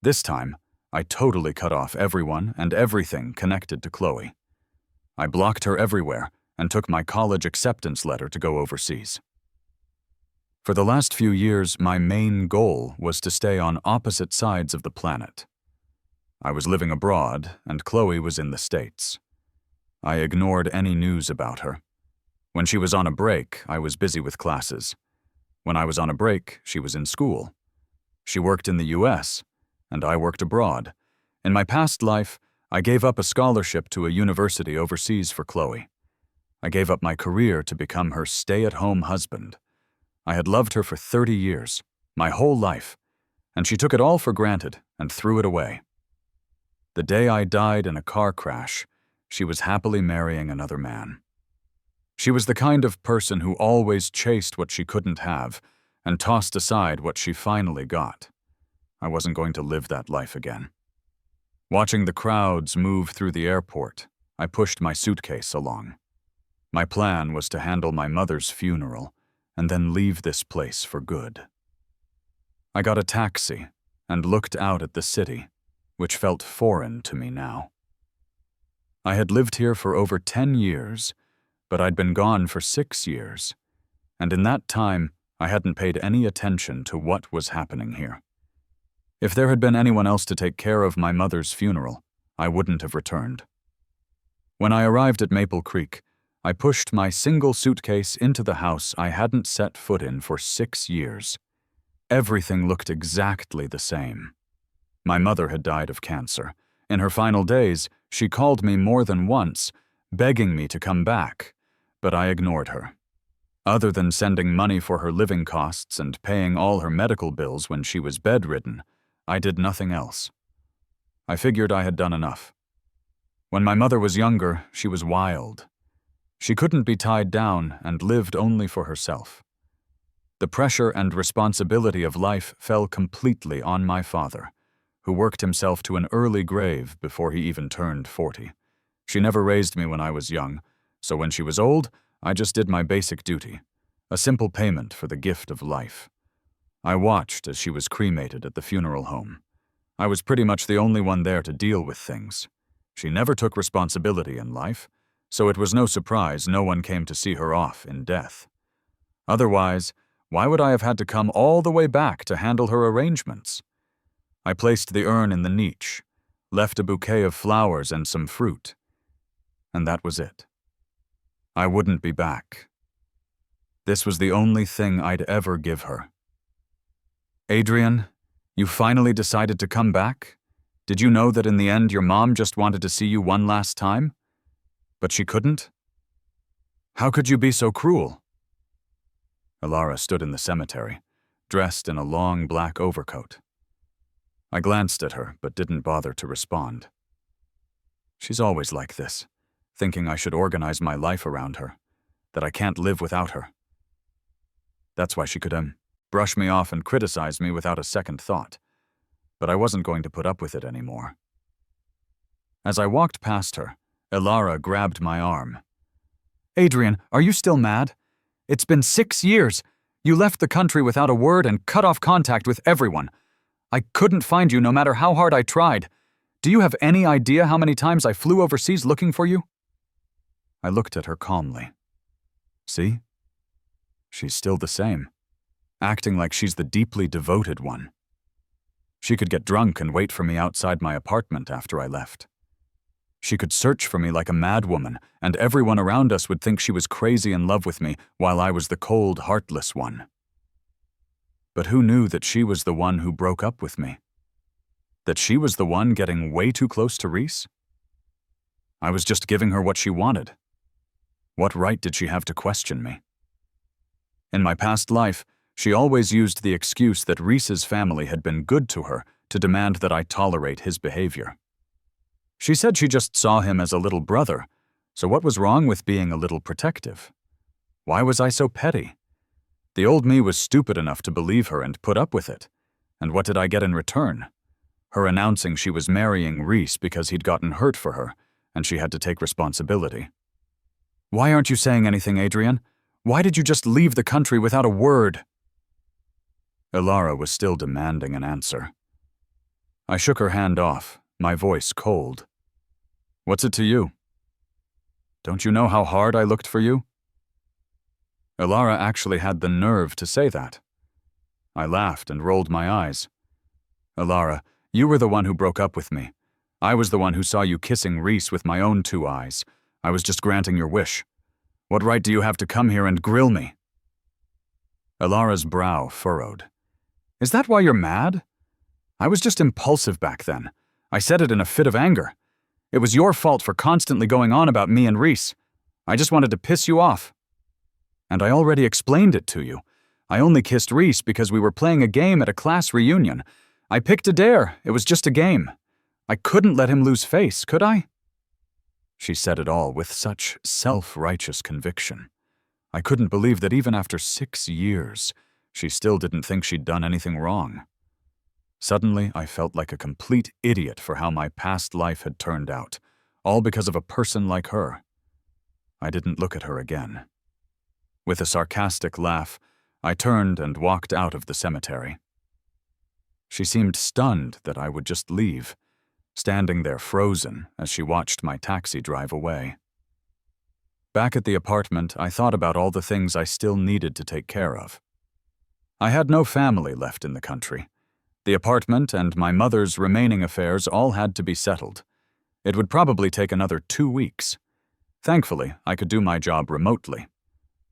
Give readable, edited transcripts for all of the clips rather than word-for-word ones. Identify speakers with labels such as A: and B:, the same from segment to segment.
A: This time, I totally cut off everyone and everything connected to Chloe. I blocked her everywhere and took my college acceptance letter to go overseas. For the last few years, my main goal was to stay on opposite sides of the planet. I was living abroad, and Chloe was in the States. I ignored any news about her. When she was on a break, I was busy with classes. When I was on a break, she was in school. She worked in the US, and I worked abroad. In my past life, I gave up a scholarship to a university overseas for Chloe. I gave up my career to become her stay-at-home husband. I had loved her for 30 years, my whole life, and she took it all for granted and threw it away. The day I died in a car crash, she was happily marrying another man. She was the kind of person who always chased what she couldn't have and tossed aside what she finally got. I wasn't going to live that life again. Watching the crowds move through the airport, I pushed my suitcase along. My plan was to handle my mother's funeral and then leave this place for good. I got a taxi and looked out at the city, which felt foreign to me now. I had lived here for over 10 years, but I'd been gone for 6 years, and in that time, I hadn't paid any attention to what was happening here. If there had been anyone else to take care of my mother's funeral, I wouldn't have returned. When I arrived at Maple Creek, I pushed my single suitcase into the house I hadn't set foot in for 6 years. Everything looked exactly the same. My mother had died of cancer. In her final days, she called me more than once, begging me to come back, but I ignored her. Other than sending money for her living costs and paying all her medical bills when she was bedridden, I did nothing else. I figured I had done enough. When my mother was younger, she was wild. She couldn't be tied down and lived only for herself. The pressure and responsibility of life fell completely on my father, who worked himself to an early grave before he even turned 40. She never raised me when I was young, so when she was old, I just did my basic duty, a simple payment for the gift of life. I watched as she was cremated at the funeral home. I was pretty much the only one there to deal with things. She never took responsibility in life, so it was no surprise no one came to see her off in death. Otherwise, why would I have had to come all the way back to handle her arrangements? I placed the urn in the niche, left a bouquet of flowers and some fruit, and that was it. I wouldn't be back. This was the only thing I'd ever give her. Adrian, you finally decided to come back? Did you know that in the end your mom just wanted to see you one last time? But she couldn't? How could you be so cruel? Elara stood in the cemetery, dressed in a long black overcoat. I glanced at her, but didn't bother to respond. She's always like this, thinking I should organize my life around her, that I can't live without her. That's why she could brush me off and criticize me without a second thought, but I wasn't going to put up with it anymore. As I walked past her, Elara grabbed my arm. Adrian, are you still mad? It's been 6 years. You left the country without a word and cut off contact with everyone. I couldn't find you no matter how hard I tried. Do you have any idea how many times I flew overseas looking for you? I looked at her calmly. See? She's still the same, acting like she's the deeply devoted one. She could get drunk and wait for me outside my apartment after I left. She could search for me like a madwoman, and everyone around us would think she was crazy in love with me while I was the cold, heartless one. But who knew that she was the one who broke up with me? That she was the one getting way too close to Reese? I was just giving her what she wanted. What right did she have to question me? In my past life, she always used the excuse that Reese's family had been good to her to demand that I tolerate his behavior. She said she just saw him as a little brother, so what was wrong with being a little protective? Why was I so petty? The old me was stupid enough to believe her and put up with it. And what did I get in return? Her announcing she was marrying Reese because he'd gotten hurt for her, and she had to take responsibility. Why aren't you saying anything, Adrian? Why did you just leave the country without a word? Elara was still demanding an answer. I shook her hand off, my voice cold. What's it to you? Don't you know how hard I looked for you? Elara actually had the nerve to say that. I laughed and rolled my eyes. Elara, you were the one who broke up with me. I was the one who saw you kissing Reese with my own 2 eyes. I was just granting your wish. What right do you have to come here and grill me? Elara's brow furrowed. Is that why you're mad? I was just impulsive back then. I said it in a fit of anger. It was your fault for constantly going on about me and Reese. I just wanted to piss you off. And I already explained it to you. I only kissed Reese because we were playing a game at a class reunion. I picked a dare. It was just a game. I couldn't let him lose face, could I? She said it all with such self-righteous conviction. I couldn't believe that even after 6 years, she still didn't think she'd done anything wrong. Suddenly, I felt like a complete idiot for how my past life had turned out, all because of a person like her. I didn't look at her again. With a sarcastic laugh, I turned and walked out of the cemetery. She seemed stunned that I would just leave, standing there frozen as she watched my taxi drive away. Back at the apartment, I thought about all the things I still needed to take care of. I had no family left in the country. The apartment and my mother's remaining affairs all had to be settled. It would probably take another 2 weeks. Thankfully, I could do my job remotely.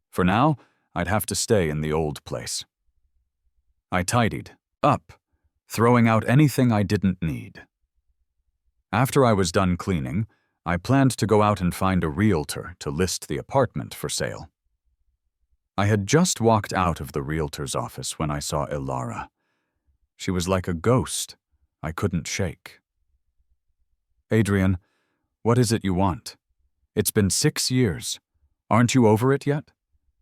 A: For now, I'd have to stay in the old place. I tidied up, throwing out anything I didn't need. After I was done cleaning, I planned to go out and find a realtor to list the apartment for sale. I had just walked out of the realtor's office when I saw Elara. She was like a ghost I couldn't shake. Adrian, what is it you want? It's been 6 years. Aren't you over it yet?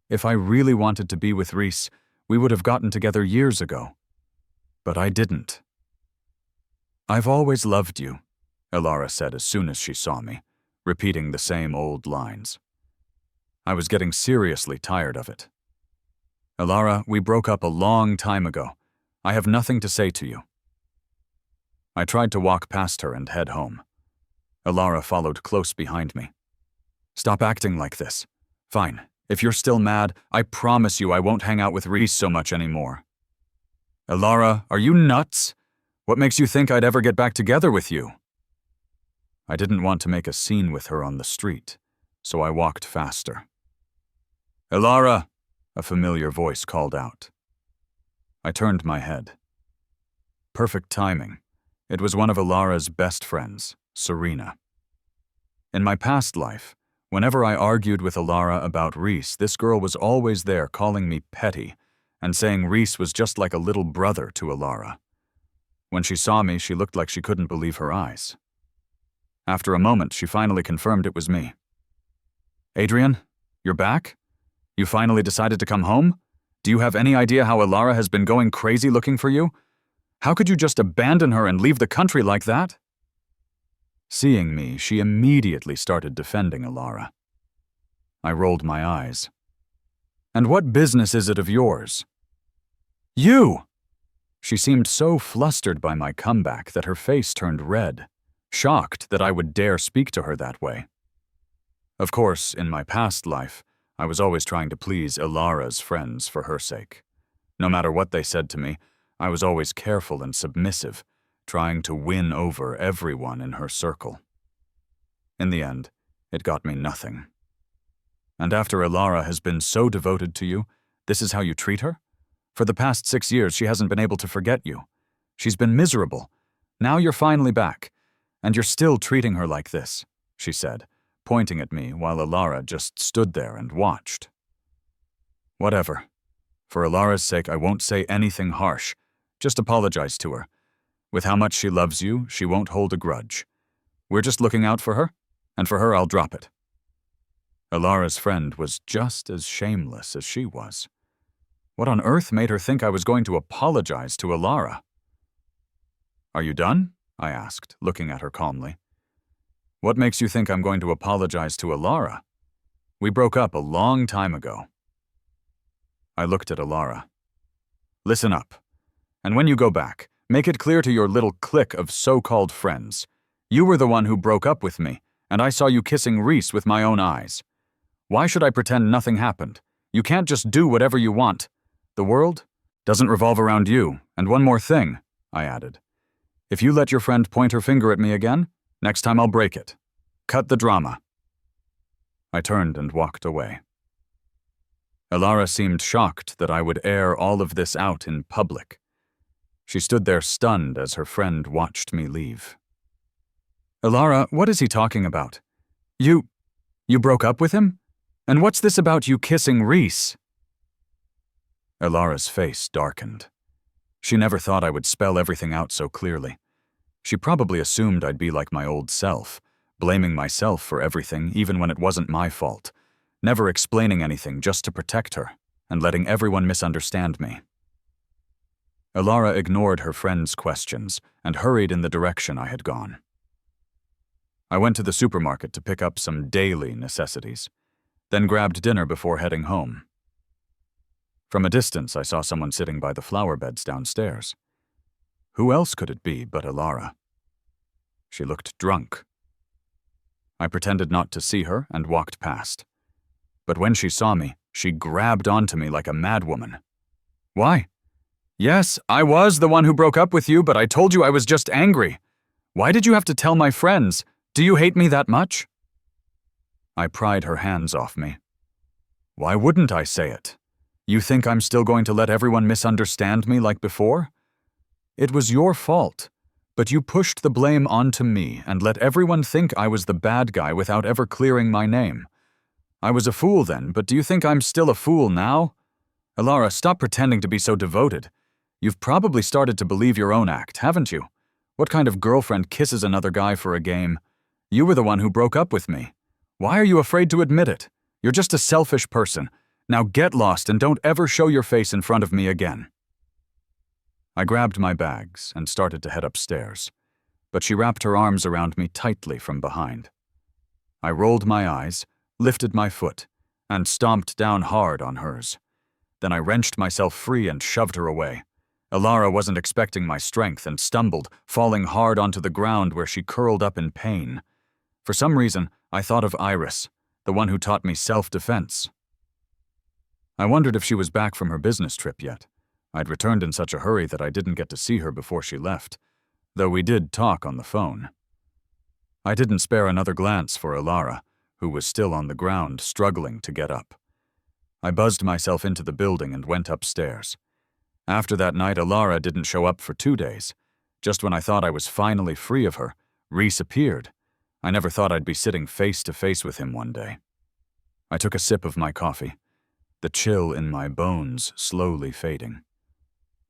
A: If I really wanted to be with Reese, we would have gotten together years ago. But I didn't. I've always loved you, Elara said as soon as she saw me, repeating the same old lines. I was getting seriously tired of it. Elara, we broke up a long time ago. I have nothing to say to you. I tried to walk past her and head home. Elara followed close behind me. Stop acting like this. Fine, if you're still mad, I promise you I won't hang out with Reese so much anymore. Elara, are you nuts? What makes you think I'd ever get back together with you? I didn't want to make a scene with her on the street, so I walked faster. Elara, a familiar voice called out. I turned my head. Perfect timing. It was one of Elara's best friends, Serena. In my past life, whenever I argued with Elara about Reese, this girl was always there calling me petty and saying Reese was just like a little brother to Elara. When she saw me, she looked like she couldn't believe her eyes. After a moment, she finally confirmed it was me. Adrian, you're back? You finally decided to come home? Do you have any idea how Elara has been going crazy looking for you? How could you just abandon her and leave the country like that? Seeing me, she immediately started defending Elara. I rolled my eyes. And what business is it of yours? You! She seemed so flustered by my comeback that her face turned red, shocked that I would dare speak to her that way. Of course, in my past life, I was always trying to please Elara's friends for her sake. No matter what they said to me, I was always careful and submissive, trying to win over everyone in her circle. In the end, it got me nothing. And after Elara has been so devoted to you, this is how you treat her? For the past 6 years, she hasn't been able to forget you. She's been miserable. Now you're finally back, and you're still treating her like this, she said, pointing at me while Elara just stood there and watched. Whatever. For Elara's sake, I won't say anything harsh. Just apologize to her. With how much she loves you, she won't hold a grudge. We're just looking out for her, and for her I'll drop it. Elara's friend was just as shameless as she was. What on earth made her think I was going to apologize to Elara? Are you done? I asked, looking at her calmly. What makes you think I'm going to apologize to Elara? We broke up a long time ago. I looked at Elara. Listen up. And when you go back, Make it clear to your little clique of so-called friends. You were the one who broke up with me, and I saw you kissing Reese with my own eyes. Why should I pretend nothing happened? You can't just do whatever you want. The world doesn't revolve around you, and one more thing, I added. If you let your friend point her finger at me again, next time I'll break it. Cut the drama. I turned and walked away. Elara seemed shocked that I would air all of this out in public. She stood there stunned as her friend watched me leave. Elara, what is he talking about? You broke up with him? And what's this about you kissing Reese? Elara's face darkened. She never thought I would spell everything out so clearly. She probably assumed I'd be like my old self, blaming myself for everything even when it wasn't my fault, never explaining anything just to protect her, and letting everyone misunderstand me. Elara ignored her friend's questions and hurried in the direction I had gone. I went to the supermarket to pick up some daily necessities, then grabbed dinner before heading home. From a distance, I saw someone sitting by the flower beds downstairs. Who else could it be but Elara? She looked drunk. I pretended not to see her and walked past. But when she saw me, she grabbed onto me like a madwoman. Why? Yes, I was the one who broke up with you, but I told you I was just angry. Why did you have to tell my friends? Do you hate me that much? I pried her hands off me. Why wouldn't I say it? You think I'm still going to let everyone misunderstand me like before? It was your fault, but you pushed the blame onto me and let everyone think I was the bad guy without ever clearing my name. I was a fool then, but do you think I'm still a fool now? Elara, stop pretending to be so devoted. You've probably started to believe your own act, haven't you? What kind of girlfriend kisses another guy for a game? You were the one who broke up with me. Why are you afraid to admit it? You're just a selfish person. Now get lost and don't ever show your face in front of me again. I grabbed my bags and started to head upstairs, but she wrapped her arms around me tightly from behind. I rolled my eyes, lifted my foot, and stomped down hard on hers. Then I wrenched myself free and shoved her away. Elara wasn't expecting my strength and stumbled, falling hard onto the ground where she curled up in pain. For some reason, I thought of Iris, the one who taught me self-defense. I wondered if she was back from her business trip yet. I'd returned in such a hurry that I didn't get to see her before she left, though we did talk on the phone. I didn't spare another glance for Elara, who was still on the ground, struggling to get up. I buzzed myself into the building and went upstairs. After that night, Elara didn't show up for 2 days. Just when I thought I was finally free of her, Reese appeared. I never thought I'd be sitting face to face with him one day. I took a sip of my coffee, the chill in my bones slowly fading.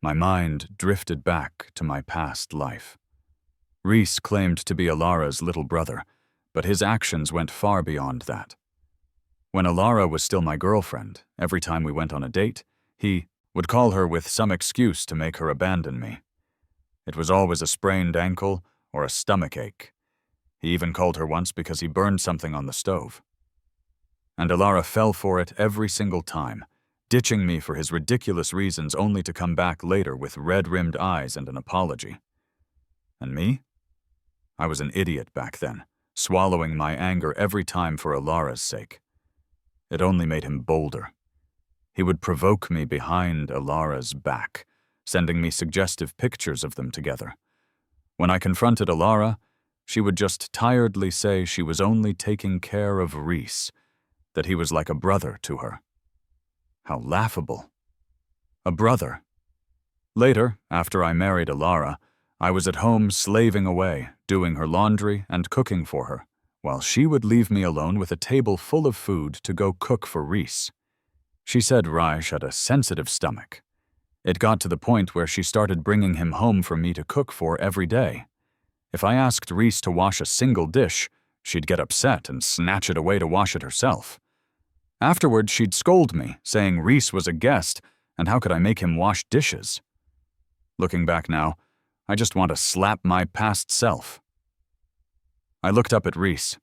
A: My mind drifted back to my past life. Reese claimed to be Elara's little brother, but his actions went far beyond that. When Elara was still my girlfriend, every time we went on a date, he would call her with some excuse to make her abandon me. It was always a sprained ankle or a stomach ache. He even called her once because he burned something on the stove. And Elara fell for it every single time, ditching me for his ridiculous reasons only to come back later with red-rimmed eyes and an apology. And me? I was an idiot back then, swallowing my anger every time for Elara's sake. It only made him bolder. He would provoke me behind Elara's back, sending me suggestive pictures of them together. When I confronted Elara, she would just tiredly say she was only taking care of Reese, that he was like a brother to her. How laughable. A brother. Later, after I married Elara, I was at home slaving away, doing her laundry and cooking for her, while she would leave me alone with a table full of food to go cook for Reese. She said Raish had a sensitive stomach. It got to the point where she started bringing him home for me to cook for every day. If I asked Reese to wash a single dish, she'd get upset and snatch it away to wash it herself. Afterward, she'd scold me, saying Reese was a guest, and how could I make him wash dishes? Looking back now, I just want to slap my past self. I looked up at Reese.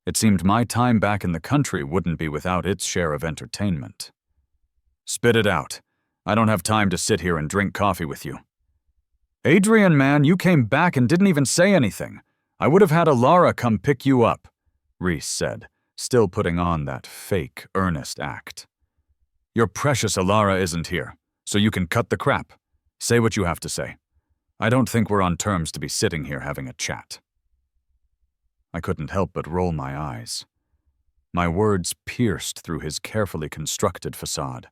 A: It seemed my time back in the country wouldn't be without its share of entertainment. Spit it out. I don't have time to sit here and drink coffee with you. Adrian, man, you came back and didn't even say anything. I would have had Alara come pick you up, Reese said, still putting on that fake, earnest act. Your precious Alara isn't here, so you can cut the crap. Say what you have to say. I don't think we're on terms to be sitting here having a chat. I couldn't help but roll my eyes. My words pierced through his carefully constructed facade.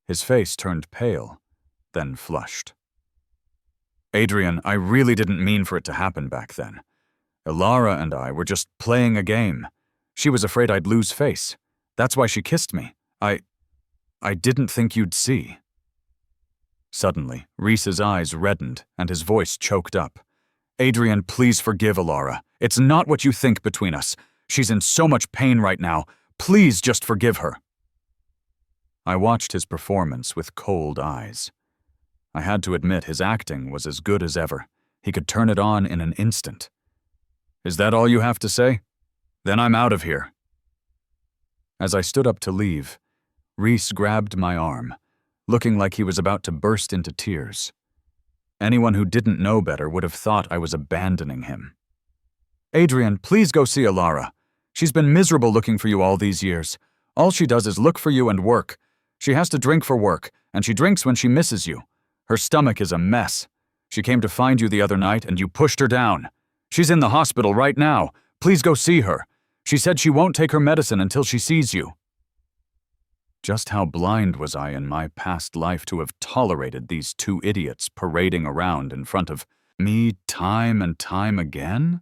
A: His face turned pale, then flushed. Adrian, I really didn't mean for it to happen back then. Alara and I were just playing a game. She was afraid I'd lose face. That's why she kissed me. I didn't think you'd see. Suddenly, Reese's eyes reddened and his voice choked up. Adrian, please forgive Alara. It's not what you think between us. She's in so much pain right now. Please just forgive her. I watched his performance with cold eyes. I had to admit his acting was as good as ever. He could turn it on in an instant. Is that all you have to say? Then I'm out of here. As I stood up to leave, Reese grabbed my arm, looking like he was about to burst into tears. Anyone who didn't know better would have thought I was abandoning him. Adrian, please go see Alara. She's been miserable looking for you all these years. All she does is look for you and work. She has to drink for work, and she drinks when she misses you. Her stomach is a mess. She came to find you the other night, and you pushed her down. She's in the hospital right now. Please go see her. She said she won't take her medicine until she sees you. Just how blind was I in my past life to have tolerated these two idiots parading around in front of me time and time again?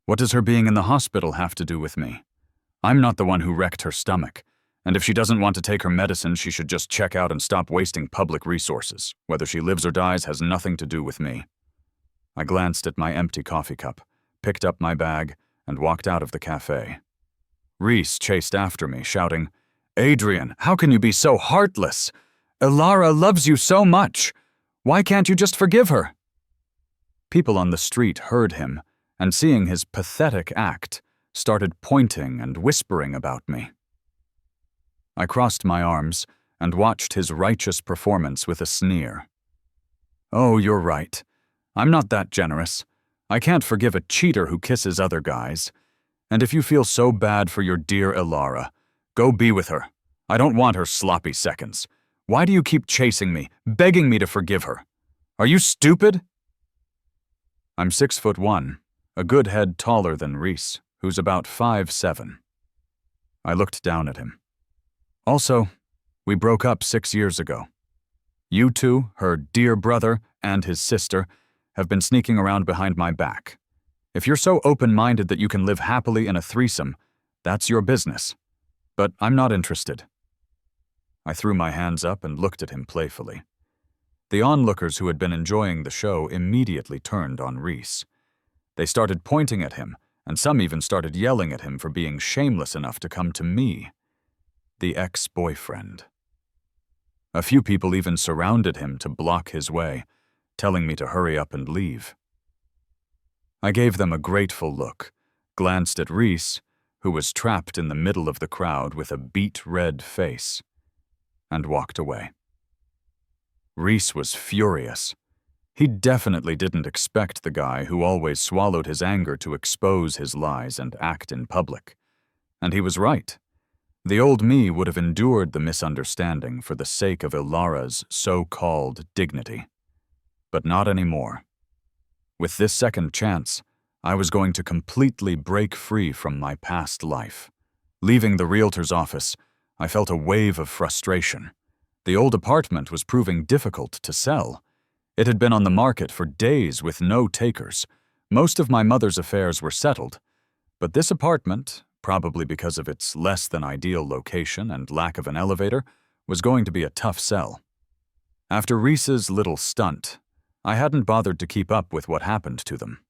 A: What does her being in the hospital have to do with me? I'm not the one who wrecked her stomach, and if she doesn't want to take her medicine, she should just check out and stop wasting public resources. Whether she lives or dies has nothing to do with me. I glanced at my empty coffee cup, picked up my bag, and walked out of the cafe. Reese chased after me, shouting, Adrian, how can you be so heartless? Alara loves you so much. Why can't you just forgive her? People on the street heard him, and seeing his pathetic act, started pointing and whispering about me. I crossed my arms and watched his righteous performance with a sneer. Oh, you're right. I'm not that generous. I can't forgive a cheater who kisses other guys. And if you feel so bad for your dear Alara, go be with her. I don't want her sloppy seconds. Why do you keep chasing me, begging me to forgive her? Are you stupid? I'm 6'1", a good head taller than Reese, who's about 5'7". I looked down at him. Also, we broke up 6 years ago. You two, her dear brother and his sister, have been sneaking around behind my back. If you're so open-minded that you can live happily in a threesome, that's your business. But I'm not interested. I threw my hands up and looked at him playfully. The onlookers who had been enjoying the show immediately turned on Reese. They started pointing at him, and some even started yelling at him for being shameless enough to come to me, the ex-boyfriend. A few people even surrounded him to block his way, telling me to hurry up and leave. I gave them a grateful look, glanced at Reese, who was trapped in the middle of the crowd with a beet-red face, and walked away. Reese was furious. He definitely didn't expect the guy who always swallowed his anger to expose his lies and act in public. And he was right. The old me would have endured the misunderstanding for the sake of Ilara's so-called dignity. But not anymore. With this second chance, I was going to completely break free from my past life. Leaving the realtor's office, I felt a wave of frustration. The old apartment was proving difficult to sell. It had been on the market for days with no takers. Most of my mother's affairs were settled. But this apartment, probably because of its less-than-ideal location and lack of an elevator, was going to be a tough sell. After Reese's little stunt, I hadn't bothered to keep up with what happened to them.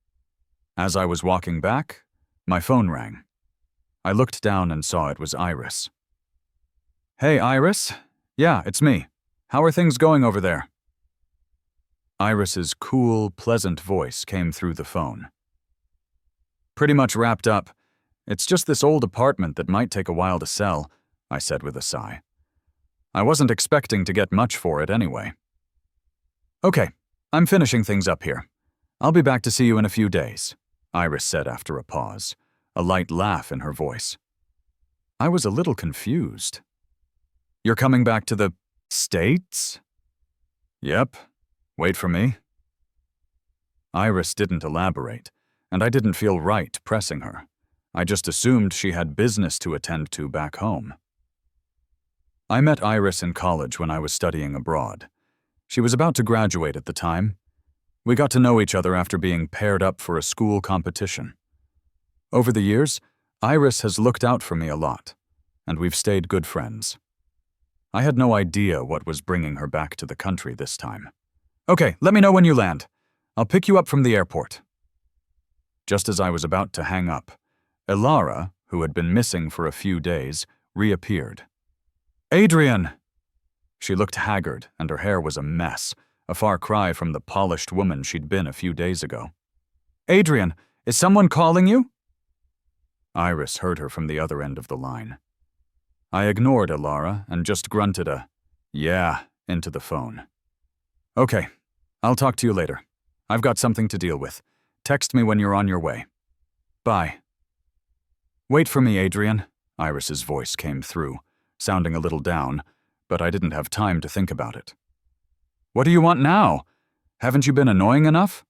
A: As I was walking back, my phone rang. I looked down and saw it was Iris. Hey, Iris. Yeah, it's me. How are things going over there? Iris's cool, pleasant voice came through the phone. Pretty much wrapped up. It's just this old apartment that might take a while to sell, I said with a sigh. I wasn't expecting to get much for it anyway. Okay, I'm finishing things up here. I'll be back to see you in a few days, Iris said after a pause, a light laugh in her voice. I was a little confused. You're coming back to the States? Yep. Wait for me. Iris didn't elaborate, and I didn't feel right pressing her. I just assumed she had business to attend to back home. I met Iris in college when I was studying abroad. She was about to graduate at the time. We got to know each other after being paired up for a school competition. Over the years, Iris has looked out for me a lot, and we've stayed good friends. I had no idea what was bringing her back to the country this time. Okay, let me know when you land. I'll pick you up from the airport. Just as I was about to hang up, Elara, who had been missing for a few days, reappeared. Adrian! She looked haggard, and her hair was a mess, a far cry from the polished woman she'd been a few days ago. Adrian, is someone calling you? Iris heard her from the other end of the line. I ignored Elara and just grunted a, yeah, into the phone. Okay, I'll talk to you later. I've got something to deal with. Text me when you're on your way. Bye. Wait for me, Adrian, Iris's voice came through, sounding a little down, but I didn't have time to think about it. What do you want now? Haven't you been annoying enough?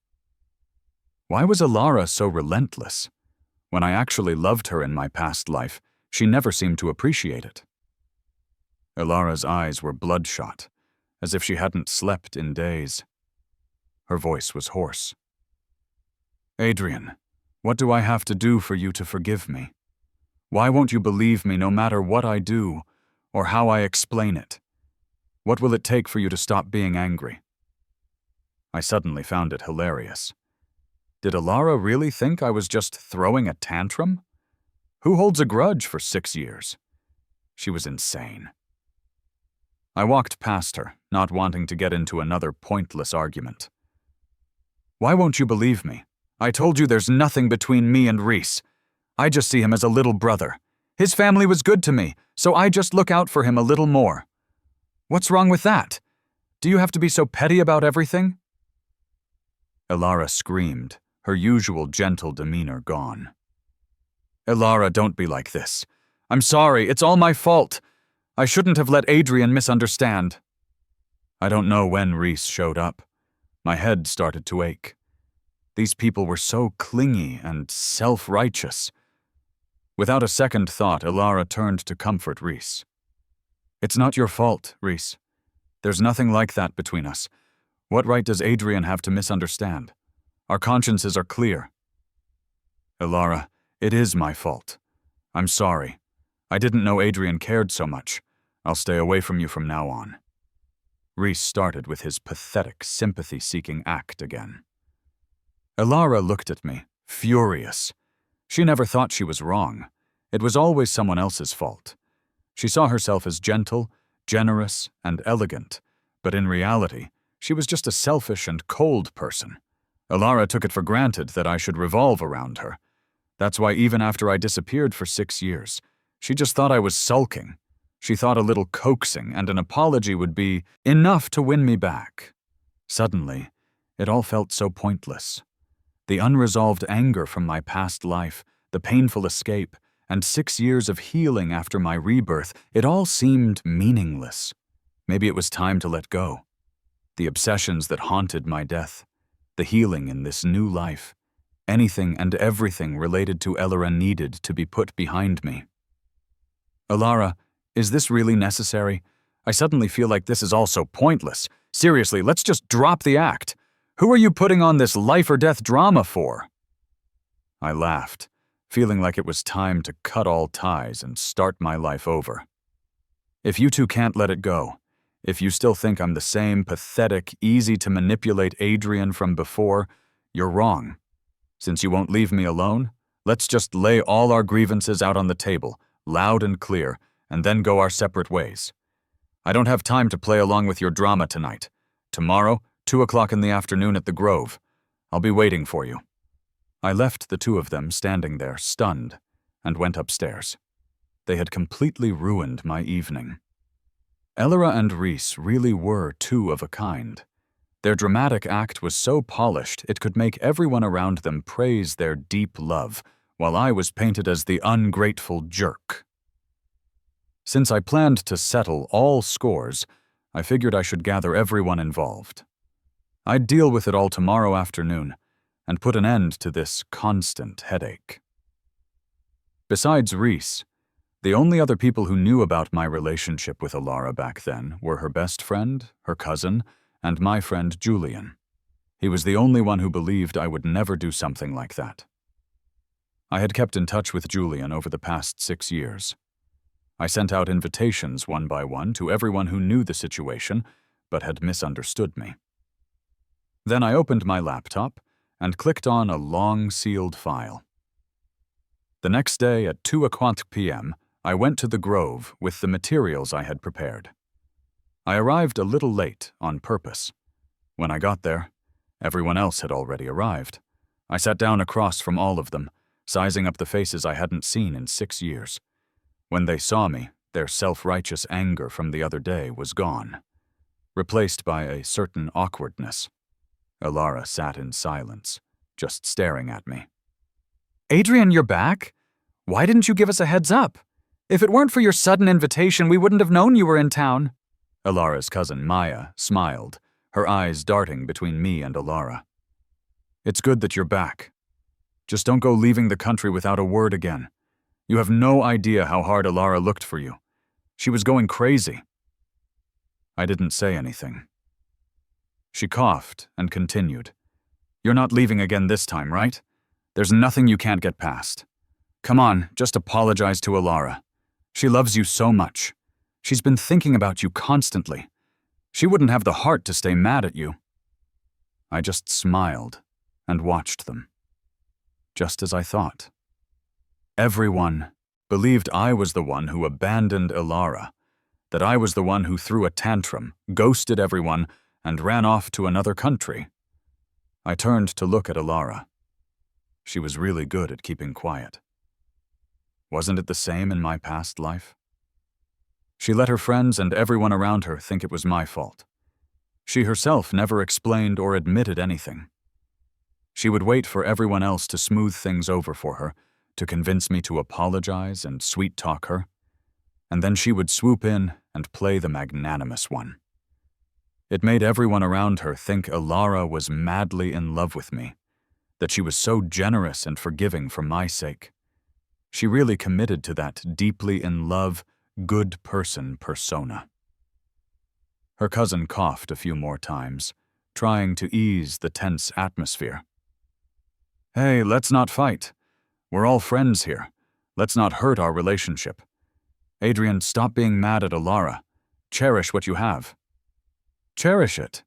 A: Why was Elara so relentless? When I actually loved her in my past life, she never seemed to appreciate it. Elara's eyes were bloodshot, as if she hadn't slept in days. Her voice was hoarse. Adrian, what do I have to do for you to forgive me? Why won't you believe me no matter what I do, or how I explain it? What will it take for you to stop being angry? I suddenly found it hilarious. Did Elara really think I was just throwing a tantrum? Who holds a grudge for 6 years? She was insane. I walked past her, not wanting to get into another pointless argument. Why won't you believe me? I told you there's nothing between me and Reese. I just see him as a little brother. His family was good to me, so I just look out for him a little more. What's wrong with that? Do you have to be so petty about everything? Elara screamed, her usual gentle demeanor gone. Elara, don't be like this. I'm sorry, it's all my fault. I shouldn't have let Adrian misunderstand. I don't know when Reese showed up. My head started to ache. These people were so clingy and self-righteous. Without a second thought, Elara turned to comfort Reese. It's not your fault, Reese. There's nothing like that between us. What right does Adrian have to misunderstand? Our consciences are clear. Elara, it is my fault. I'm sorry. I didn't know Adrian cared so much. I'll stay away from you from now on. Reese started with his pathetic, sympathy-seeking act again. Elara looked at me, furious. She never thought she was wrong. It was always someone else's fault. She saw herself as gentle, generous, and elegant, but in reality, she was just a selfish and cold person. Elara took it for granted that I should revolve around her. That's why even after I disappeared for 6 years, she just thought I was sulking. She thought a little coaxing and an apology would be enough to win me back. Suddenly, it all felt so pointless. The unresolved anger from my past life, the painful escape, and 6 years of healing after my rebirth, it all seemed meaningless. Maybe it was time to let go. The obsessions that haunted my death, the healing in this new life, anything and everything related to Elara needed to be put behind me. Elara, is this really necessary? I suddenly feel like this is all so pointless. Seriously, let's just drop the act. Who are you putting on this life-or-death drama for? I laughed, feeling like it was time to cut all ties and start my life over. If you two can't let it go, if you still think I'm the same pathetic, easy-to-manipulate Adrian from before, you're wrong. Since you won't leave me alone, let's just lay all our grievances out on the table, loud and clear, and then go our separate ways. I don't have time to play along with your drama tonight. Tomorrow, 2 o'clock in the afternoon at the Grove. I'll be waiting for you. I left the two of them standing there, stunned, and went upstairs. They had completely ruined my evening. Elara and Reese really were two of a kind. Their dramatic act was so polished it could make everyone around them praise their deep love, while I was painted as the ungrateful jerk. Since I planned to settle all scores, I figured I should gather everyone involved. I'd deal with it all tomorrow afternoon and put an end to this constant headache. Besides Reese, the only other people who knew about my relationship with Alara back then were her best friend, her cousin, and my friend Julian. He was the only one who believed I would never do something like that. I had kept in touch with Julian over the past 6 years. I sent out invitations one by one to everyone who knew the situation but had misunderstood me. Then I opened my laptop and clicked on a long sealed file. The next day at 2:00 p.m., I went to the Grove with the materials I had prepared. I arrived a little late on purpose. When I got there, everyone else had already arrived. I sat down across from all of them, sizing up the faces I hadn't seen in 6 years. When they saw me, their self-righteous anger from the other day was gone, replaced by a certain awkwardness. Alara sat in silence, just staring at me.
B: Adrian, you're back? Why didn't you give us a heads up? If it weren't for your sudden invitation, we wouldn't have known you were in town.
A: Alara's cousin Maya smiled, her eyes darting between me and Alara. It's good that you're back. Just don't go leaving the country without a word again. You have no idea how hard Alara looked for you. She was going crazy. I didn't say anything. She coughed and continued. You're not leaving again this time, right? There's nothing you can't get past. Come on, just apologize to Alara. She loves you so much. She's been thinking about you constantly. She wouldn't have the heart to stay mad at you. I just smiled and watched them. Just as I thought. Everyone believed I was the one who abandoned Alara, that I was the one who threw a tantrum, ghosted everyone, and ran off to another country. I turned to look at Alara. She was really good at keeping quiet. Wasn't it the same in my past life? She let her friends and everyone around her think it was my fault. She herself never explained or admitted anything. She would wait for everyone else to smooth things over for her, to convince me to apologize and sweet-talk her, and then she would swoop in and play the magnanimous one. It made everyone around her think Alara was madly in love with me, that she was so generous and forgiving for my sake. She really committed to that deeply in love, good person persona. Her cousin coughed a few more times, trying to ease the tense atmosphere. Hey, let's not fight. We're all friends here. Let's not hurt our relationship. Adrian, stop being mad at Alara. Cherish what you have. Cherish it?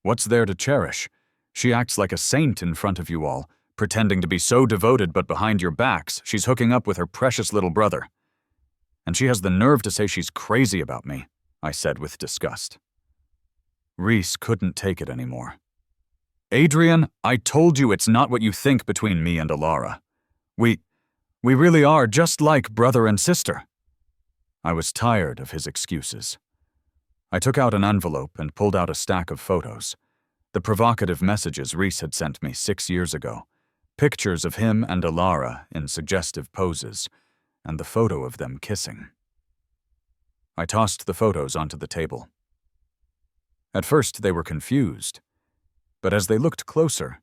A: What's there to cherish? She acts like a saint in front of you all, pretending to be so devoted, but behind your backs, she's hooking up with her precious little brother. And she has the nerve to say she's crazy about me, I said with disgust. Reese couldn't take it anymore. Adrian, I told you it's not what you think between me and Alara. We really are just like brother and sister. I was tired of his excuses. I took out an envelope and pulled out a stack of photos. The provocative messages Reese had sent me 6 years ago. Pictures of him and Alara in suggestive poses, and the photo of them kissing. I tossed the photos onto the table. At first they were confused, but as they looked closer,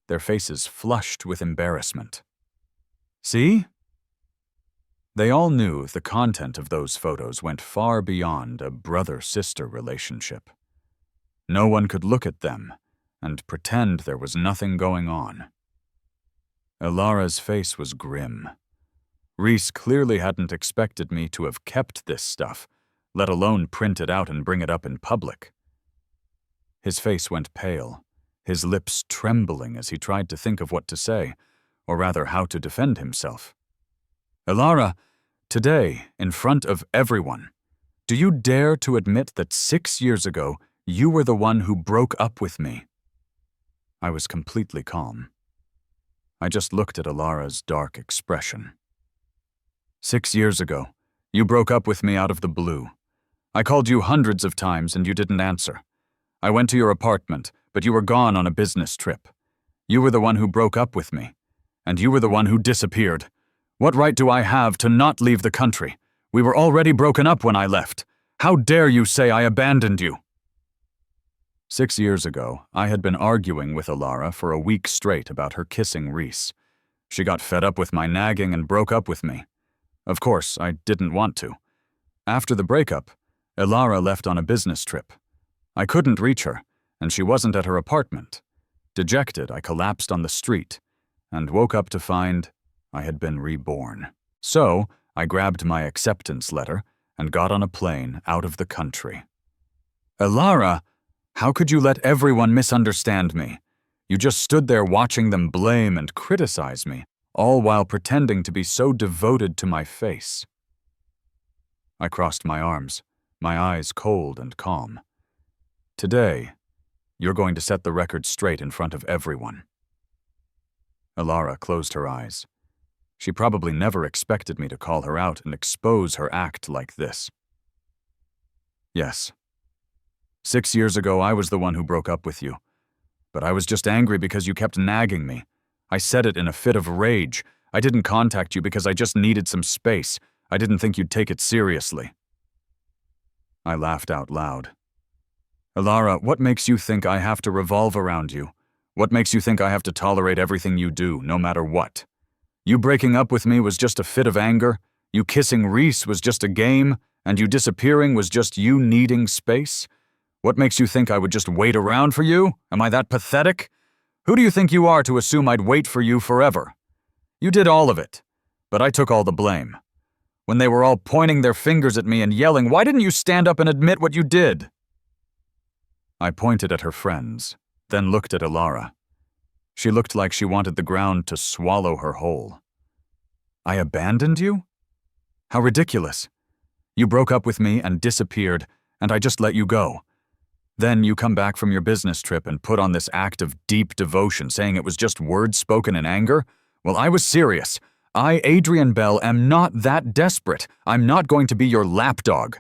A: their faces flushed with embarrassment. See? They all knew the content of those photos went far beyond a brother-sister relationship. No one could look at them and pretend there was nothing going on. Alara's face was grim. Reese clearly hadn't expected me to have kept this stuff, let alone print it out and bring it up in public. His face went pale, his lips trembling as he tried to think of what to say, or rather how to defend himself. Alara, today, in front of everyone, do you dare to admit that 6 years ago you were the one who broke up with me? I was completely calm. I just looked at Alara's dark expression. 6 years ago, you broke up with me out of the blue. I called you hundreds of times and you didn't answer. I went to your apartment, but you were gone on a business trip. You were the one who broke up with me. And you were the one who disappeared. What right do I have to not leave the country? We were already broken up when I left. How dare you say I abandoned you? 6 years ago, I had been arguing with Alara for a week straight about her kissing Reese. She got fed up with my nagging and broke up with me. Of course, I didn't want to. After the breakup, Alara left on a business trip. I couldn't reach her, and she wasn't at her apartment. Dejected, I collapsed on the street, and woke up to find I had been reborn. So, I grabbed my acceptance letter and got on a plane out of the country. Alara, how could you let everyone misunderstand me? You just stood there watching them blame and criticize me, all while pretending to be so devoted to my face. I crossed my arms, my eyes cold and calm. Today, you're going to set the record straight in front of everyone. Alara closed her eyes. She probably never expected me to call her out and expose her act like this. Yes. 6 years ago, I was the one who broke up with you. But I was just angry because you kept nagging me. I said it in a fit of rage. I didn't contact you because I just needed some space. I didn't think you'd take it seriously. I laughed out loud. Alara, what makes you think I have to revolve around you? What makes you think I have to tolerate everything you do, no matter what? You breaking up with me was just a fit of anger? You kissing Reese was just a game? And you disappearing was just you needing space? What makes you think I would just wait around for you? Am I that pathetic? Who do you think you are to assume I'd wait for you forever? You did all of it, but I took all the blame. When they were all pointing their fingers at me and yelling, why didn't you stand up and admit what you did? I pointed at her friends, then looked at Alara. She looked like she wanted the ground to swallow her whole. I abandoned you? How ridiculous. You broke up with me and disappeared, and I just let you go. Then you come back from your business trip and put on this act of deep devotion, saying it was just words spoken in anger? Well, I was serious. I, Adrian Bell, am not that desperate. I'm not going to be your lapdog.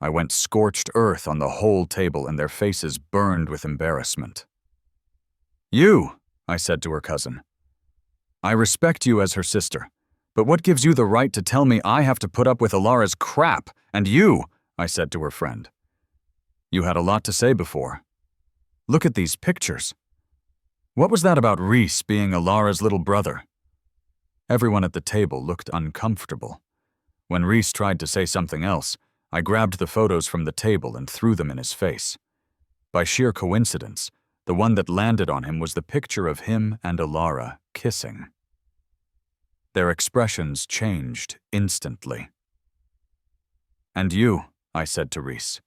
A: I went scorched earth on the whole table, and their faces burned with embarrassment. You, I said to her cousin. I respect you as her sister, but what gives you the right to tell me I have to put up with Alara's crap? And you, I said to her friend. You had a lot to say before. Look at these pictures. What was that about Reese being Alara's little brother? Everyone at the table looked uncomfortable. When Reese tried to say something else, I grabbed the photos from the table and threw them in his face. By sheer coincidence, the one that landed on him was the picture of him and Alara kissing. Their expressions changed instantly. And you, I said to Reese.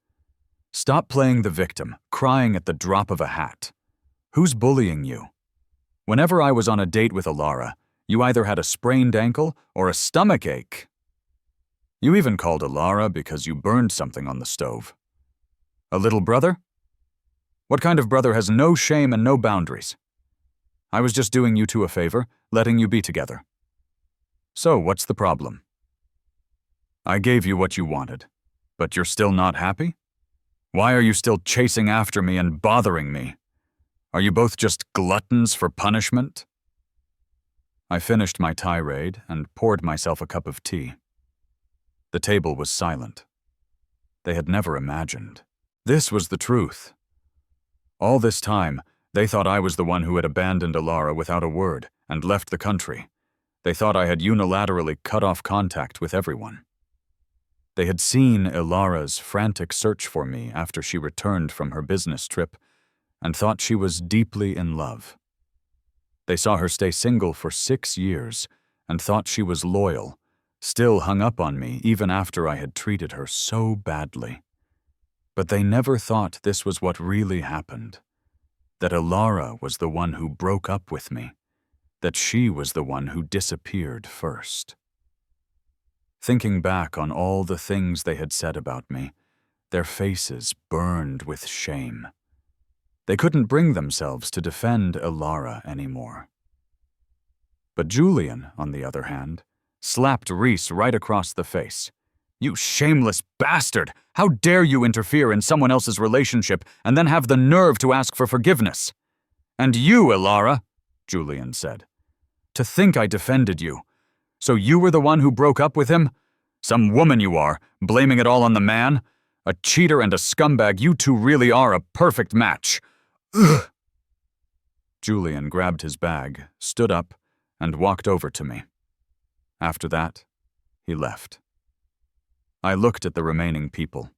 A: Stop playing the victim, crying at the drop of a hat. Who's bullying you? Whenever I was on a date with Alara, you either had a sprained ankle or a stomach ache. You even called Alara because you burned something on the stove. A little brother? What kind of brother has no shame and no boundaries? I was just doing you two a favor, letting you be together. So what's the problem? I gave you what you wanted, but you're still not happy? Why are you still chasing after me and bothering me? Are you both just gluttons for punishment? I finished my tirade and poured myself a cup of tea. The table was silent. They had never imagined. This was the truth. All this time, they thought I was the one who had abandoned Alara without a word and left the country. They thought I had unilaterally cut off contact with everyone. They had seen Alara's frantic search for me after she returned from her business trip and thought she was deeply in love. They saw her stay single for 6 years and thought she was loyal, still hung up on me even after I had treated her so badly. But they never thought this was what really happened, that Alara was the one who broke up with me, that she was the one who disappeared first. Thinking back on all the things they had said about me, their faces burned with shame. They couldn't bring themselves to defend Alara anymore. But Julian, on the other hand, slapped Reese right across the face.
B: You shameless bastard! How dare you interfere in someone else's relationship and then have the nerve to ask for forgiveness? And you, Elara, Julian said. To think I defended you. So you were the one who broke up with him? Some woman you are, blaming it all on the man? A cheater and a scumbag, you two really are a perfect match. Ugh. Julian grabbed his bag, stood up, and walked over to me. After that, he left. I looked at the remaining people.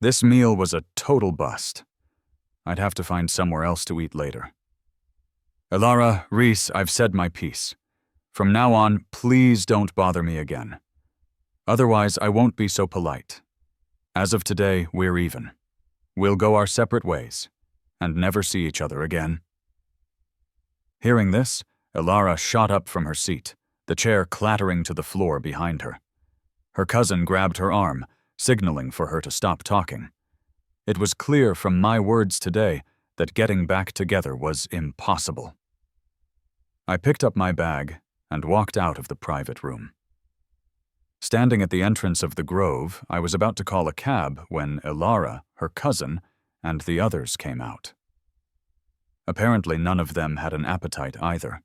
B: This meal was a total bust. I'd have to find somewhere else to eat later. Elara, Reese, I've said my piece. From now on, please don't bother me again. Otherwise, I won't be so polite. As of today, we're even. We'll go our separate ways, and never see each other again. Hearing this, Elara shot up from her seat, the chair clattering to the floor behind her. Her cousin grabbed her arm, signaling for her to stop talking. It was clear from my words today that getting back together was impossible. I picked up my bag and walked out of the private room. Standing at the entrance of the Grove, I was about to call a cab when Elara, her cousin, and the others came out. Apparently none of them had an appetite either.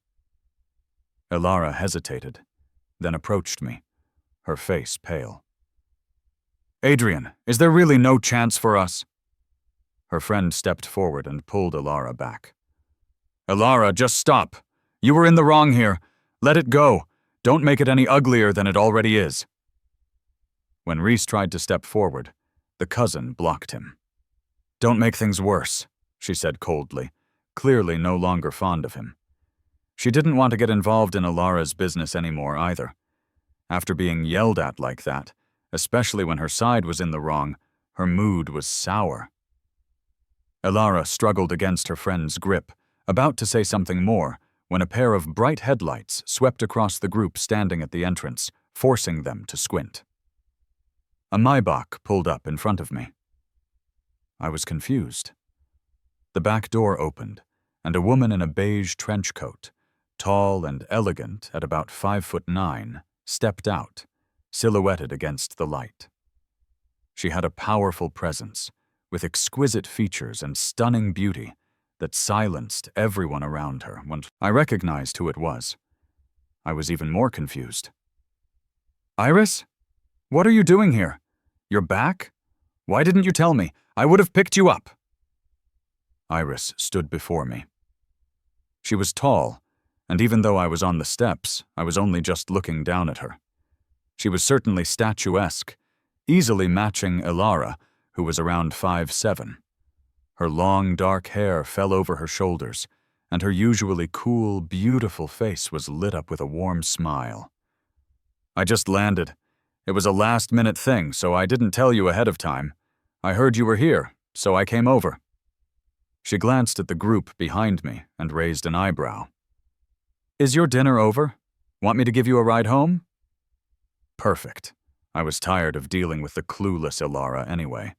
B: Elara hesitated, then approached me, her face pale. Adrian, is there really no chance for us? Her friend stepped forward and pulled Elara back. Elara, just stop. You were in the wrong here. Let it go. Don't make it any uglier than it already is. When Reese tried to step forward, the cousin blocked him. Don't make things worse, she said coldly, clearly no longer fond of him. She didn't want to get involved in Elara's business anymore either. After being yelled at like that, especially when her side was in the wrong, her mood was sour. Elara struggled against her friend's grip, about to say something more, when a pair of bright headlights swept across the group standing at the entrance, forcing them to squint. A Maybach pulled up in front of me. I was confused. The back door opened, and a woman in a beige trench coat, tall and elegant at about 5'9", stepped out, silhouetted against the light. She had a powerful presence, with exquisite features and stunning beauty that silenced everyone around her when I recognized who it was. I was even more confused. Iris? What are you doing here? You're back? Why didn't you tell me? I would have picked you up. Iris stood before me. She was tall, and even though I was on the steps, I was only just looking down at her. She was certainly statuesque, easily matching Elara, who was around 5'7". Her long, dark hair fell over her shoulders, and her usually cool, beautiful face was lit up with a warm smile. I just landed. It was a last-minute thing, so I didn't tell you ahead of time. I heard you were here, so I came over. She glanced at the group behind me and raised an eyebrow. Is your dinner over? Want me to give you a ride home? Perfect. I was tired of dealing with the clueless Elara anyway.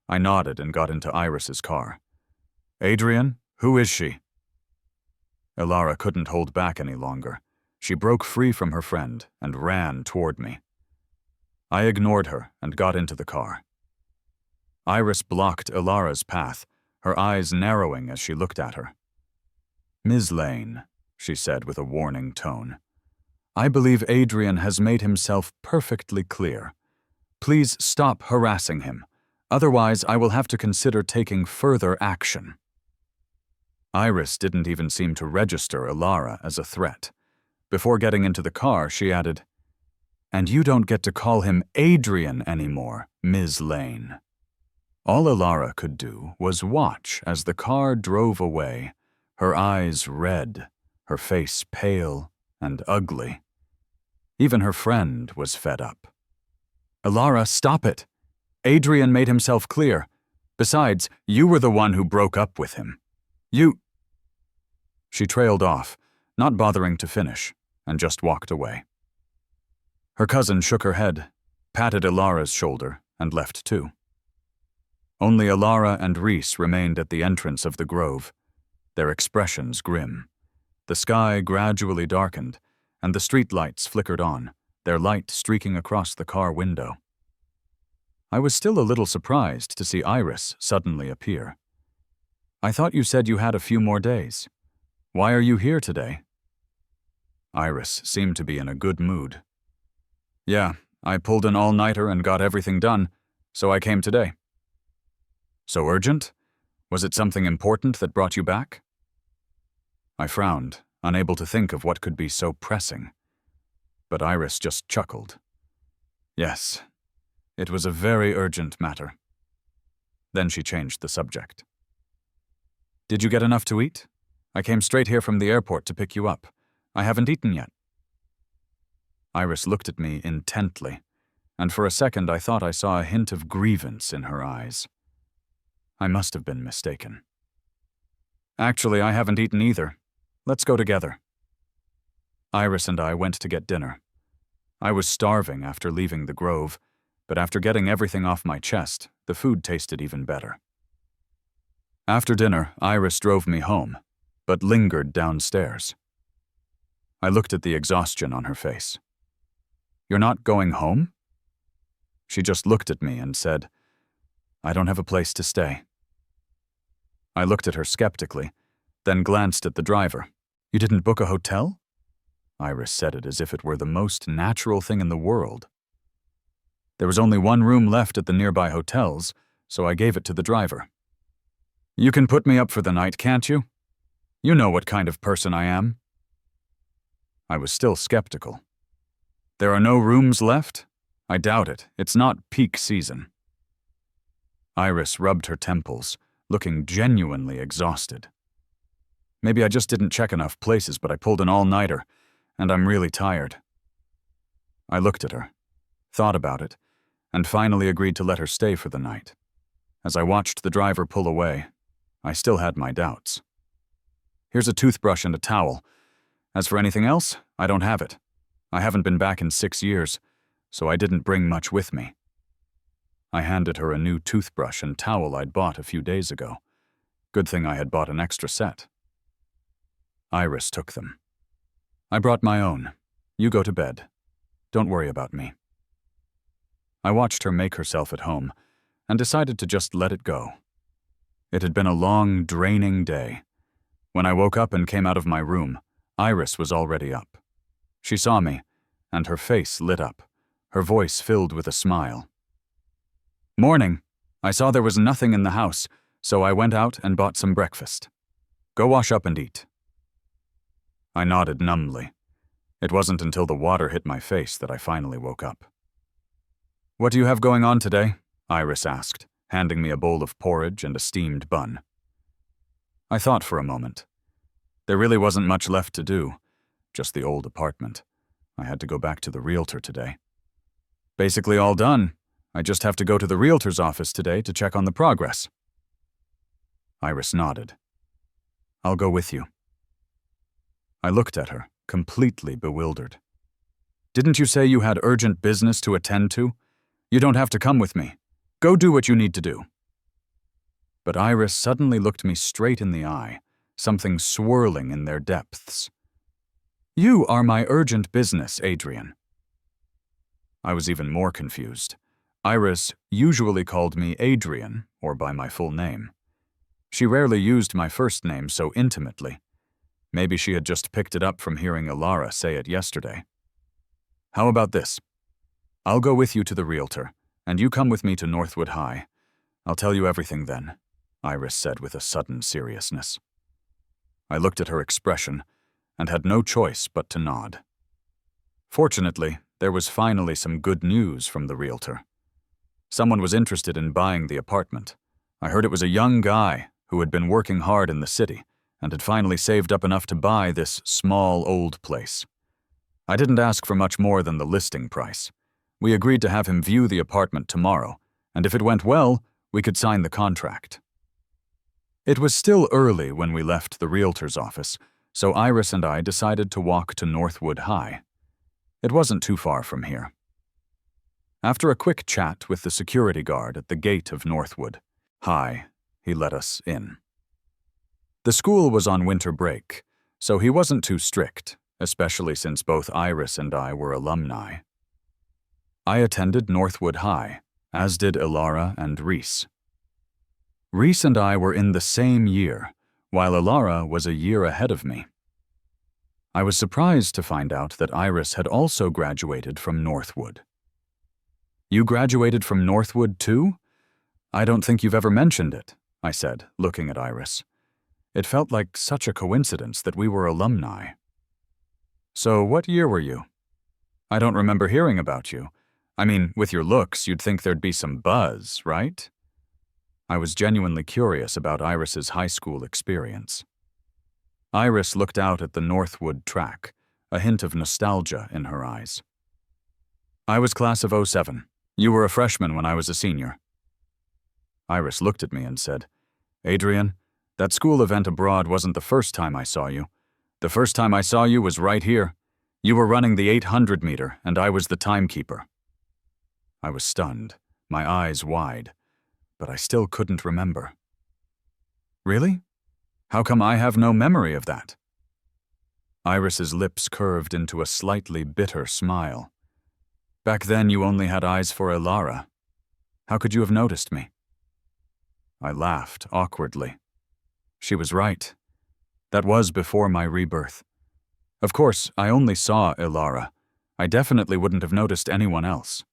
B: I nodded and got into Iris's car. Adrian, who is she? Elara couldn't hold back any longer. She broke free from her friend and ran toward me. I ignored her and got into the car. Iris blocked Elara's path, her eyes narrowing as she looked at her. Ms. Lane, she said with a warning tone, I believe Adrian has made himself perfectly clear. Please stop harassing him. Otherwise, I will have to consider taking further action. Iris didn't even seem to register Elara as a threat. Before getting into the car, she added, And you don't get to call him Adrian anymore, Ms. Lane. All Elara could do was watch as the car drove away, her eyes red, her face pale and ugly. Even her friend was fed up. Elara, stop it. Adrian made himself clear. Besides, you were the one who broke up with him. She trailed off, not bothering to finish, and just walked away. Her cousin shook her head, patted Elara's shoulder, and left too. Only Elara and Reese remained at the entrance of the grove, their expressions grim. The sky gradually darkened, and the streetlights flickered on, their light streaking across the car window.
A: I was still a little surprised to see Iris suddenly appear. I thought you said you had a few more days. Why are you here today? Iris seemed to be in a good mood. Yeah, I pulled an all-nighter and got everything done, so I came today. So urgent? Was it something important that brought you back? I frowned, unable to think of what could be so pressing. But Iris just chuckled. Yes, it was a very urgent matter. Then she changed the subject. Did you get enough to eat? I came straight here from the airport to pick you up. I haven't eaten yet. Iris looked at me intently, and for a second I thought I saw a hint of grievance in her eyes. I must have been mistaken. Actually, I haven't eaten either. Let's go together. Iris and I went to get dinner. I was starving after leaving the Grove, but after getting everything off my chest, the food tasted even better. After dinner, Iris drove me home, but lingered downstairs. I looked at the exhaustion on her face. You're not going home? She just looked at me and said, I don't have a place to stay. I looked at her skeptically, then glanced at the driver. You didn't book a hotel? Iris said it as if it were the most natural thing in the world. There was only one room left at the nearby hotels, so I gave it to the driver. You can put me up for the night, can't you? You know what kind of person I am. I was still skeptical. There are no rooms left? I doubt it. It's not peak season. Iris rubbed her temples, looking genuinely exhausted. Maybe I just didn't check enough places, but I pulled an all-nighter, and I'm really tired. I looked at her, thought about it, and finally agreed to let her stay for the night. As I watched the driver pull away, I still had my doubts. Here's a toothbrush and a towel. As for anything else, I don't have it. I haven't been back in 6 years, so I didn't bring much with me. I handed her a new toothbrush and towel I'd bought a few days ago. Good thing I had bought an extra set. Iris took them. I brought my own. You go to bed. Don't worry about me. I watched her make herself at home and decided to just let it go. It had been a long, draining day. When I woke up and came out of my room, Iris was already up. She saw me, and her face lit up, her voice filled with a smile. Morning. I saw there was nothing in the house, so I went out and bought some breakfast. Go wash up and eat. I nodded numbly. It wasn't until the water hit my face that I finally woke up. What do you have going on today? Iris asked, handing me a bowl of porridge and a steamed bun. I thought for a moment. There really wasn't much left to do, just the old apartment. I had to go back to the realtor today. Basically all done. I just have to go to the realtor's office today to check on the progress. Iris nodded. I'll go with you. I looked at her, completely bewildered. Didn't you say you had urgent business to attend to? You don't have to come with me. Go do what you need to do. But Iris suddenly looked me straight in the eye, something swirling in their depths. You are my urgent business, Adrian. I was even more confused. Iris usually called me Adrian, or by my full name. She rarely used my first name so intimately. Maybe she had just picked it up from hearing Ilara say it yesterday. How about this? I'll go with you to the realtor, and you come with me to Northwood High. I'll tell you everything then, Iris said with a sudden seriousness. I looked at her expression and had no choice but to nod. Fortunately, there was finally some good news from the realtor. Someone was interested in buying the apartment. I heard it was a young guy who had been working hard in the city and had finally saved up enough to buy this small old place. I didn't ask for much more than the listing price. We agreed to have him view the apartment tomorrow, and if it went well, we could sign the contract. It was still early when we left the realtor's office, so Iris and I decided to walk to Northwood High. It wasn't too far from here. After a quick chat with the security guard at the gate of Northwood High, he let us in. The school was on winter break, so he wasn't too strict, especially since both Iris and I were alumni. I attended Northwood High, as did Ilara and Reese. Reese and I were in the same year, while Ilara was a year ahead of me. I was surprised to find out that Iris had also graduated from Northwood. You graduated from Northwood too? I don't think you've ever mentioned it, I said, looking at Iris. It felt like such a coincidence that we were alumni. So what year were you? I don't remember hearing about you. I mean, with your looks, you'd think there'd be some buzz, right? I was genuinely curious about Iris's high school experience. Iris looked out at the Northwood track, a hint of nostalgia in her eyes. I was class of '07. You were a freshman when I was a senior. Iris looked at me and said, Adrian, that school event abroad wasn't the first time I saw you. The first time I saw you was right here. You were running the 800 meter, and I was the timekeeper. I was stunned, my eyes wide, but I still couldn't remember. Really? How come I have no memory of that? Iris's lips curved into a slightly bitter smile. Back then you only had eyes for Ilara. How could you have noticed me? I laughed awkwardly. She was right. That was before my rebirth. Of course, I only saw Ilara. I definitely wouldn't have noticed anyone else.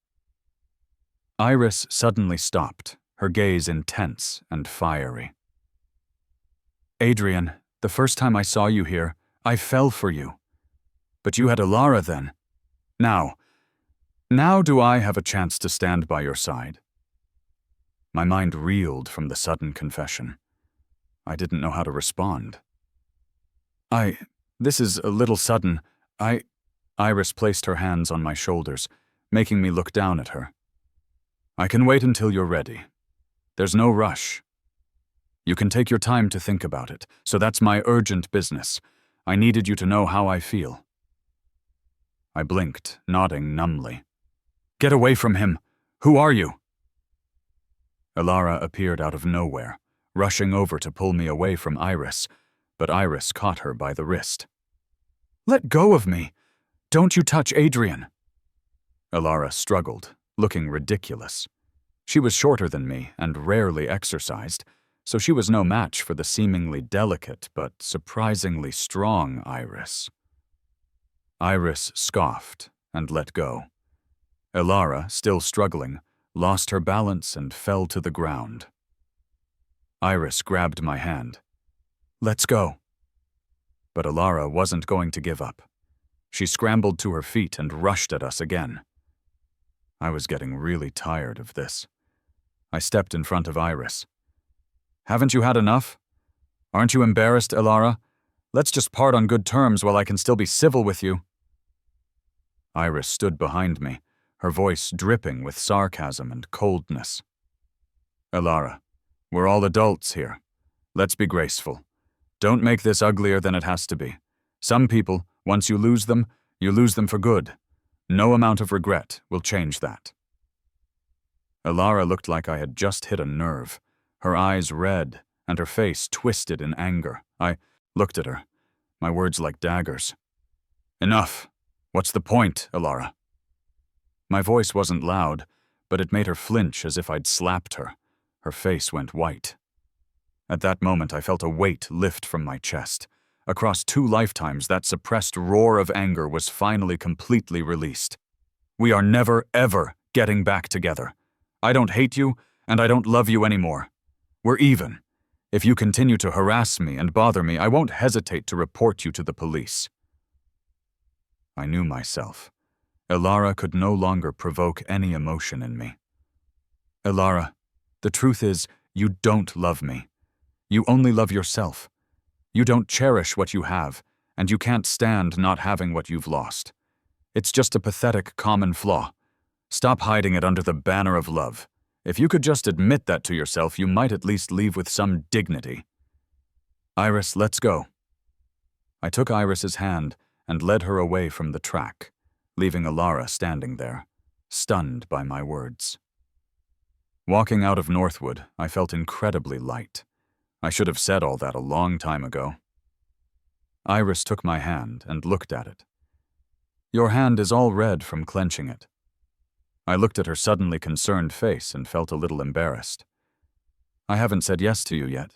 A: Iris suddenly stopped, her gaze intense and fiery. Adrian, the first time I saw you here, I fell for you. But you had Ilara then. Now do I have a chance to stand by your side? My mind reeled from the sudden confession. I didn't know how to respond. This is a little sudden. Iris placed her hands on my shoulders, making me look down at her. I can wait until you're ready. There's no rush. You can take your time to think about it, so that's my urgent business. I needed you to know how I feel. I blinked, nodding numbly. Get away from him! Who are you? Ilara appeared out of nowhere, rushing over to pull me away from Iris, but Iris caught her by the wrist. Let go of me! Don't you touch Adrian! Ilara struggled, looking ridiculous. She was shorter than me and rarely exercised, so she was no match for the seemingly delicate but surprisingly strong Iris. Iris scoffed and let go. Ilara, still struggling, lost her balance and fell to the ground. Iris grabbed my hand. Let's go. But Ilara wasn't going to give up. She scrambled to her feet and rushed at us again. I was getting really tired of this. I stepped in front of Iris. Haven't you had enough? Aren't you embarrassed, Ilara? Let's just part on good terms while I can still be civil with you. Iris stood behind me, her voice dripping with sarcasm and coldness. Ilara, we're all adults here. Let's be graceful. Don't make this uglier than it has to be. Some people, once you lose them for good. No amount of regret will change that. Ilara looked like I had just hit a nerve, her eyes red and her face twisted in anger. I looked at her, my words like daggers. Enough. What's the point, Ilara? My voice wasn't loud, but it made her flinch as if I'd slapped her. Her face went white. At that moment, I felt a weight lift from my chest. Across 2 lifetimes, that suppressed roar of anger was finally completely released. We are never, ever getting back together. I don't hate you, and I don't love you anymore. We're even. If you continue to harass me and bother me, I won't hesitate to report you to the police. I knew myself. Ilara could no longer provoke any emotion in me. Ilara, the truth is, you don't love me. You only love yourself. You don't cherish what you have, and you can't stand not having what you've lost. It's just a pathetic common flaw. Stop hiding it under the banner of love. If you could just admit that to yourself, you might at least leave with some dignity. Iris, let's go. I took Iris's hand and led her away from the track, leaving Ilara standing there, stunned by my words. Walking out of Northwood, I felt incredibly light. I should have said all that a long time ago. Iris took my hand and looked at it. Your hand is all red from clenching it. I looked at her suddenly concerned face and felt a little embarrassed. I haven't said yes to you yet.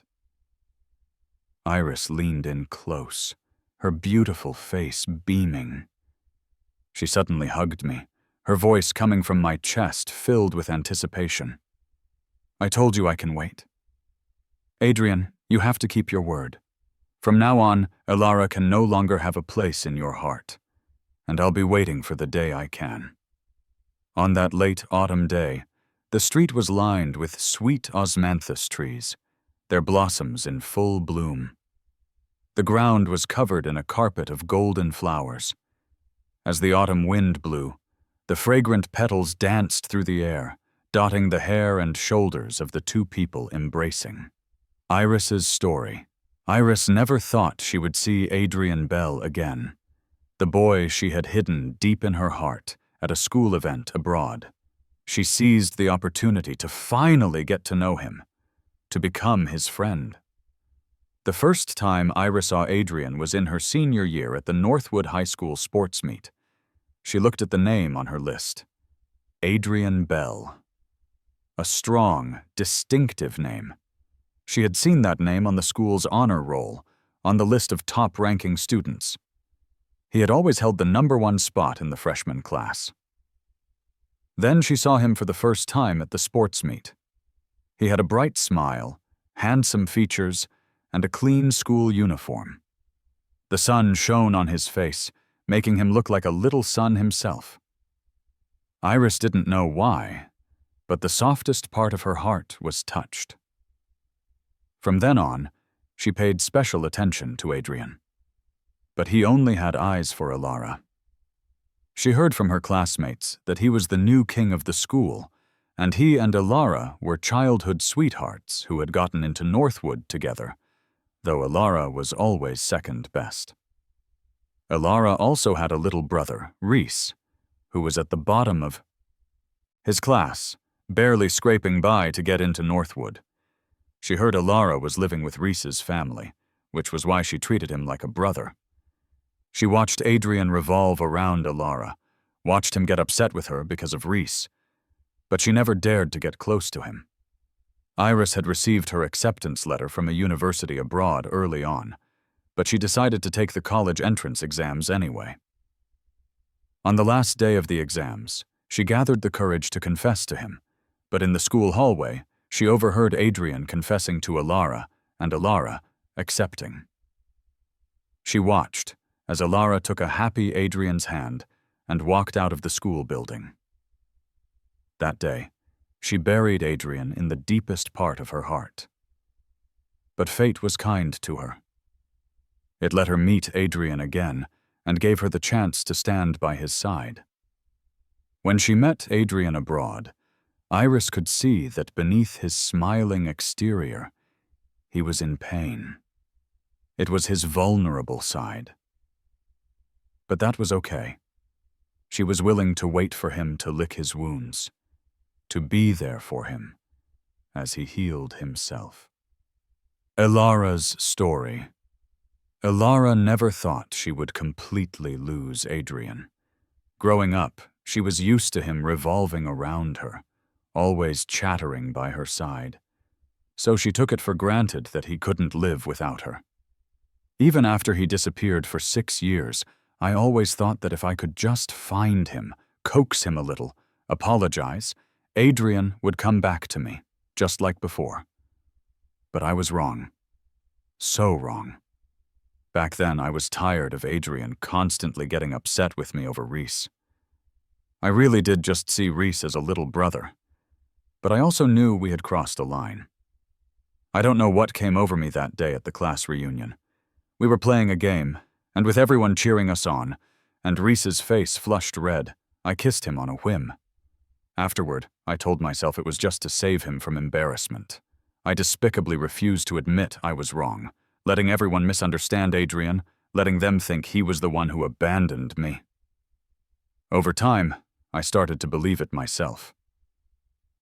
A: Iris leaned in close, her beautiful face beaming. She suddenly hugged me, her voice coming from my chest filled with anticipation. I told you I can wait. Adrian, you have to keep your word. From now on, Elara can no longer have a place in your heart, and I'll be waiting for the day I can. On that late autumn day, the street was lined with sweet osmanthus trees, their blossoms in full bloom. The ground was covered in a carpet of golden flowers. As the autumn wind blew, the fragrant petals danced through the air, dotting the hair and shoulders of the two people embracing. Iris's story. Iris never thought she would see Adrian Bell again, the boy she had hidden deep in her heart at a school event abroad. She seized the opportunity to finally get to know him, to become his friend. The first time Iris saw Adrian was in her senior year at the Northwood High School sports meet. She looked at the name on her list. Adrian Bell. A strong, distinctive name. She had seen that name on the school's honor roll, on the list of top-ranking students. He had always held the #1 spot in the freshman class. Then she saw him for the first time at the sports meet. He had a bright smile, handsome features, and a clean school uniform. The sun shone on his face, making him look like a little sun himself. Iris didn't know why, but the softest part of her heart was touched. From then on, she paid special attention to Adrian. But he only had eyes for Elara. She heard from her classmates that he was the new king of the school, and he and Elara were childhood sweethearts who had gotten into Northwood together, though Elara was always second best. Elara also had a little brother, Reese, who was at the bottom of his class, barely scraping by to get into Northwood. She heard Elara was living with Reese's family, which was why she treated him like a brother. She watched Adrian revolve around Elara, watched him get upset with her because of Reese, but she never dared to get close to him. Iris had received her acceptance letter from a university abroad early on, but she decided to take the college entrance exams anyway. On the last day of the exams, she gathered the courage to confess to him, but in the school hallway, she overheard Adrian confessing to Elara and Elara accepting. She watched as Elara took a happy Adrian's hand and walked out of the school building. That day, she buried Adrian in the deepest part of her heart. But fate was kind to her. It let her meet Adrian again and gave her the chance to stand by his side. When she met Adrian abroad, Iris could see that beneath his smiling exterior, he was in pain. It was his vulnerable side. But that was okay. She was willing to wait for him to lick his wounds, to be there for him as he healed himself. Elara's story. Elara never thought she would completely lose Adrian. Growing up, she was used to him revolving around her, always chattering by her side. So she took it for granted that he couldn't live without her. Even after he disappeared for 6 years, I always thought that if I could just find him, coax him a little, apologize, Adrian would come back to me, just like before. But I was wrong. So wrong. Back then, I was tired of Adrian constantly getting upset with me over Reese. I really did just see Reese as a little brother, but I also knew we had crossed a line. I don't know what came over me that day at the class reunion. We were playing a game, and with everyone cheering us on, and Reese's face flushed red, I kissed him on a whim. Afterward, I told myself it was just to save him from embarrassment. I despicably refused to admit I was wrong, letting everyone misunderstand Adrian, letting them think he was the one who abandoned me. Over time, I started to believe it myself.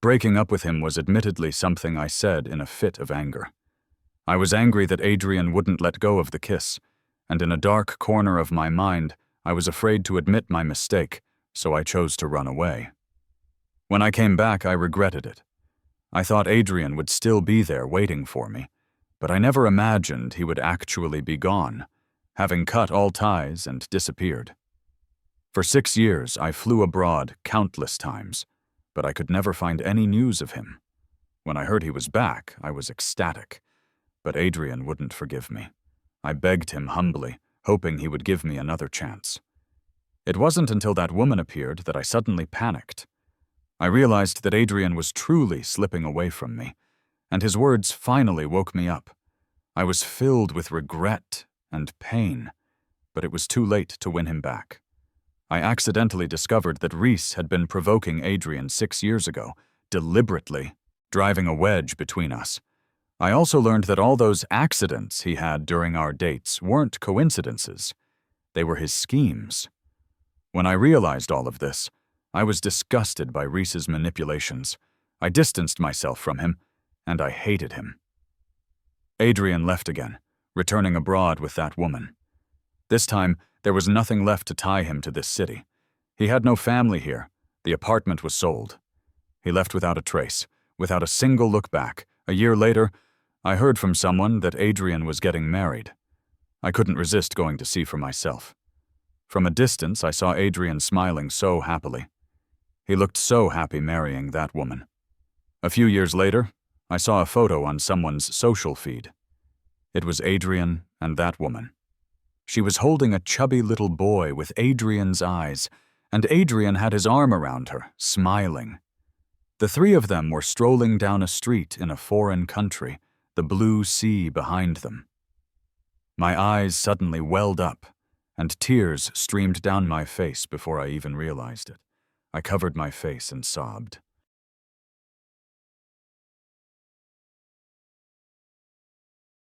A: Breaking up with him was admittedly something I said in a fit of anger. I was angry that Adrian wouldn't let go of the kiss, and in a dark corner of my mind, I was afraid to admit my mistake, so I chose to run away. When I came back, I regretted it. I thought Adrian would still be there waiting for me, but I never imagined he would actually be gone, having cut all ties and disappeared. For 6 years, I flew abroad countless times, but I could never find any news of him. When I heard he was back, I was ecstatic, but Adrian wouldn't forgive me. I begged him humbly, hoping he would give me another chance. It wasn't until that woman appeared that I suddenly panicked. I realized that Adrian was truly slipping away from me, and his words finally woke me up. I was filled with regret and pain, but it was too late to win him back. I accidentally discovered that Reese had been provoking Adrian 6 years ago, deliberately, driving a wedge between us. I also learned that all those accidents he had during our dates weren't coincidences. They were his schemes. When I realized all of this, I was disgusted by Reese's manipulations. I distanced myself from him, and I hated him. Adrian left again, returning abroad with that woman. This time, there was nothing left to tie him to this city. He had no family here. The apartment was sold. He left without a trace, without a single look back. A year later, I heard from someone that Adrian was getting married. I couldn't resist going to see for myself. From a distance, I saw Adrian smiling so happily. He looked so happy marrying that woman. A few years later, I saw a photo on someone's social feed. It was Adrian and that woman. She was holding a chubby little boy with Adrian's eyes, and Adrian had his arm around her, smiling. The three of them were strolling down a street in a foreign country, the blue sea behind them. My eyes suddenly welled up, and tears streamed down my face before I even realized it. I covered my face and sobbed.